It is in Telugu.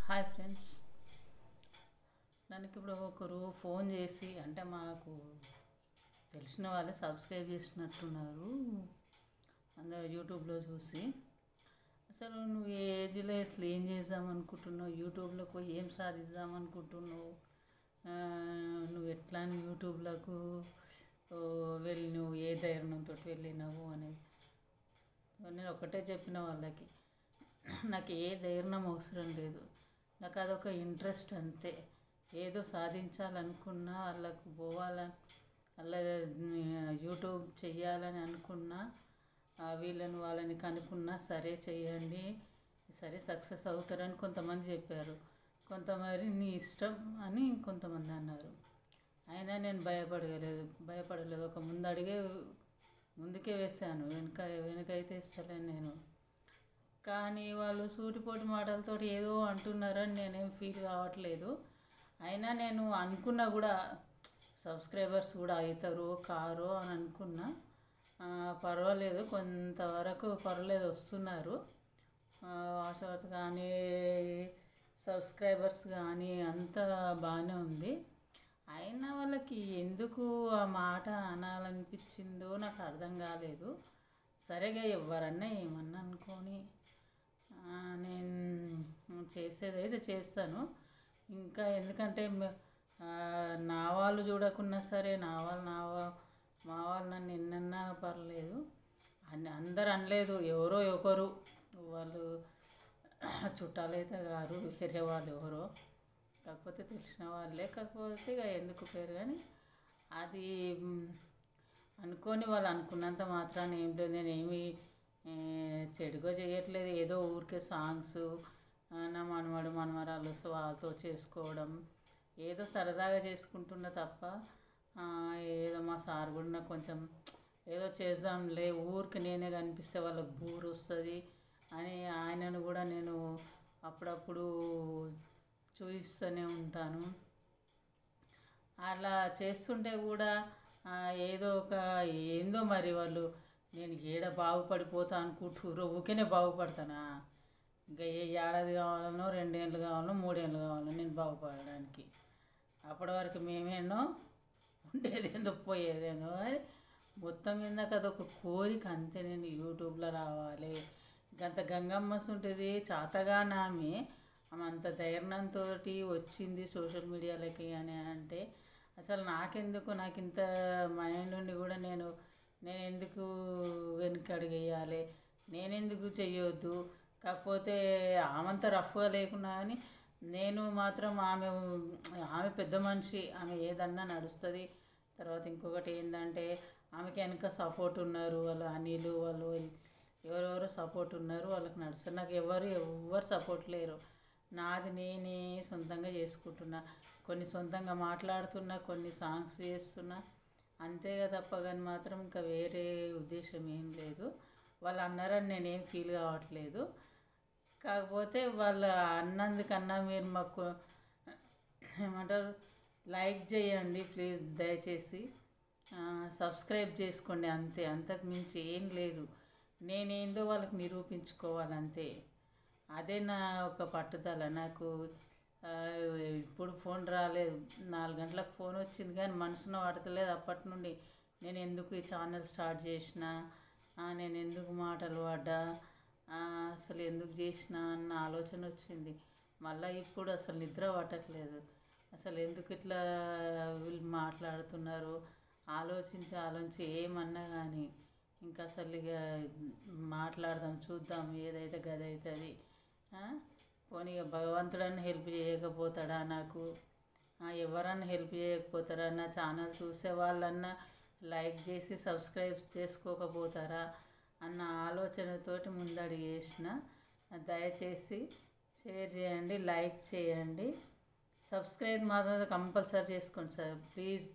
హాయ్ ఫ్రెండ్స్, ఇప్పుడు ఒకరు ఫోన్ చేసి అంటే మాకు తెలిసిన వాళ్ళే సబ్స్క్రైబ్ చేసినట్టున్నారు. అందరు యూట్యూబ్లో చూసి అసలు నువ్వు ఏ ఏజ్లో అసలు ఏం చేద్దామనుకుంటున్నావు, యూట్యూబ్లోకి ఏం సాధిద్దామనుకుంటున్నావు, నువ్వు ఎట్లా యూట్యూబ్లకు వెళ్ళి నువ్వు ఏ ధైర్యంతో వెళ్ళినావు అనేది నేను ఒకటే చెప్పిన వాళ్ళకి. నాకు ఏ ధైర్యం అవసరం లేదు, నాకు అదొక ఇంట్రెస్ట్ అంతే. ఏదో సాధించాలనుకున్నా, వాళ్ళకు పోవాలని, అలా యూట్యూబ్ చెయ్యాలని అనుకున్నా, వాళ్ళని కనుక్కున్నా, సరే చెయ్యండి, సరే సక్సెస్ అవుతారని కొంతమంది చెప్పారు. కొంతమంది నీ ఇష్టం అని కొంతమంది అన్నారు. అయినా నేను భయపడలేదు. ఒక ముందుకే వేశాను, వెనకైతే ఇస్తలేను నేను. కానీ వాళ్ళు సూటిపోటి మాటలతో ఏదో అంటున్నారని నేనేం ఫీల్ కావట్లేదు. అయినా నేను అనుకున్నా కూడా సబ్స్క్రైబర్స్ కూడా అవుతారు కారు అని అనుకున్నా. పర్వాలేదు, కొంతవరకు పర్వాలేదు, వస్తున్నారు. వాచర్స్ కానీ సబ్స్క్రైబర్స్ కానీ అంతా బాగానే ఉంది. అయినా వాళ్ళకి ఎందుకు ఆ మాట అనాలనిపించిందో నాకు అర్థం కాలేదు. సరేగా ఎవరన్నా ఏమన్నా అనుకొని నేను చేసేదైతే చేస్తాను. ఇంకా ఎందుకంటే నా వాళ్ళు చూడకున్నా సరే, మా వాళ్ళు నన్ను ఎన్నన్నా పర్లేదు అని అందరు అనలేదు. ఎవరో ఒకరు, వాళ్ళు చుట్టాలైతే గారు, వేరే వాళ్ళు ఎవరో, కాకపోతే తెలిసిన వాళ్ళే. కాకపోతే ఇక ఎందుకు పేరు కానీ అది అనుకొని వాళ్ళు అనుకున్నంత మాత్రాన్ని ఏం లేదు. నేనేమి చెడుగా చేయట్లేదు. ఏదో ఊరికే సాంగ్స్ నా మనమరాలు వాళ్ళతో చేసుకోవడం, ఏదో సరదాగా చేసుకుంటున్నా తప్ప ఏదో మా సార్ కూడా నాకు కొంచెం ఏదో చేద్దాంలే, ఊరికి నేనే కనిపిస్తే వాళ్ళకి బోర్ వస్తుంది అని ఆయనను కూడా నేను అప్పుడప్పుడు చూపిస్తూనే ఉంటాను. అలా చేస్తుంటే కూడా ఏందో మరి వాళ్ళు నేను ఏడ బాగుపడిపోతా అనుకుంటుర్రో. ఊరికేనే బాగుపడతానా? ఇంకా ఏ ఏడాది కావాలనో, 2 ఏళ్ళు కావాలనో, 3 ఏళ్ళు కావాలనో నేను బాగుపడడానికి. అప్పటి వరకు మేమేనో ఉండేదేందో పోయేదేందో అని మొత్తం మీద అదొక కోరిక అంతే. నేను యూట్యూబ్లో రావాలి, గంత గంగమ్మస్ ఉంటుంది చాతగానామె, ఆమె అంత ధైర్యంతో వచ్చింది సోషల్ మీడియాలకి అని అంటే అసలు నాకు ఇంత మైండ్ ఉండి కూడా నేను ఎందుకు వెనకడుగేయాలి, నేనెందుకు చెయ్యొద్దు. కాకపోతే ఆమెంత రఫ్గా లేకున్నా కానీ నేను మాత్రం ఆమె పెద్ద మనిషి, ఆమె ఏదన్నా నడుస్తుంది. తర్వాత ఇంకొకటి ఏంటంటే ఆమెకి వెనక సపోర్ట్ ఉన్నారు, వాళ్ళు అనిలు వాళ్ళు ఎవరెవరో సపోర్ట్ ఉన్నారు, వాళ్ళకి నడుస్తారు. నాకు ఎవరు సపోర్ట్ లేరు. నాది నేనే సొంతంగా చేసుకుంటున్నా. కొన్ని సొంతంగా మాట్లాడుతున్నా, కొన్ని సాంగ్స్ చేస్తున్నా, అంతేగా తప్ప కానీ మాత్రం ఇంకా వేరే ఉద్దేశం ఏం లేదు. వాళ్ళు అన్నారని నేనేం ఫీల్ కావట్లేదు. కాకపోతే వాళ్ళు అన్నందుకన్నా మీరు మాకు ఏమంటారు, లైక్ చేయండి ప్లీజ్, దయచేసి సబ్స్క్రైబ్ చేసుకోండి అంతే. అంతకు మించి ఏం లేదు. నేనేందో వాళ్ళకి నిరూపించుకోవాలంతే. అదే నా ఒక పట్టుదల. నాకు ఇప్పుడు ఫోన్ రాలేదు, 4 గంటలకు ఫోన్ వచ్చింది కానీ మనసున పడతలేదు. అప్పటి నుండి నేను ఎందుకు ఈ ఛానల్ స్టార్ట్ చేసిన, నేను ఎందుకు మాటలు పడ్డా, అసలు ఎందుకు చేసిన అన్న ఆలోచన వచ్చింది. మళ్ళీ ఇప్పుడు అసలు నిద్ర పట్టట్లేదు. అసలు ఎందుకు ఇట్లా వీళ్ళు మాట్లాడుతున్నారు ఆలోచించి ఏమన్నా కానీ ఇంకా అసలు ఇక మాట్లాడదాం, చూద్దాం, ఏదైతే గది అవుతుంది. పోనీ భగవంతుడని హెల్ప్ చేయకపోతాడా నాకు, ఎవరన్నా హెల్ప్ చేయకపోతారా, నా ఛానల్ చూసే వాళ్ళన్నా లైక్ చేసి సబ్స్క్రైబ్ చేసుకోకపోతారా అన్న ఆలోచనతోటి ముందడుగు వేసిన. దయచేసి షేర్ చేయండి, లైక్ చేయండి, సబ్స్క్రైబ్ మాత్రం కంపల్సరీ చేసుకోండి సార్ ప్లీజ్.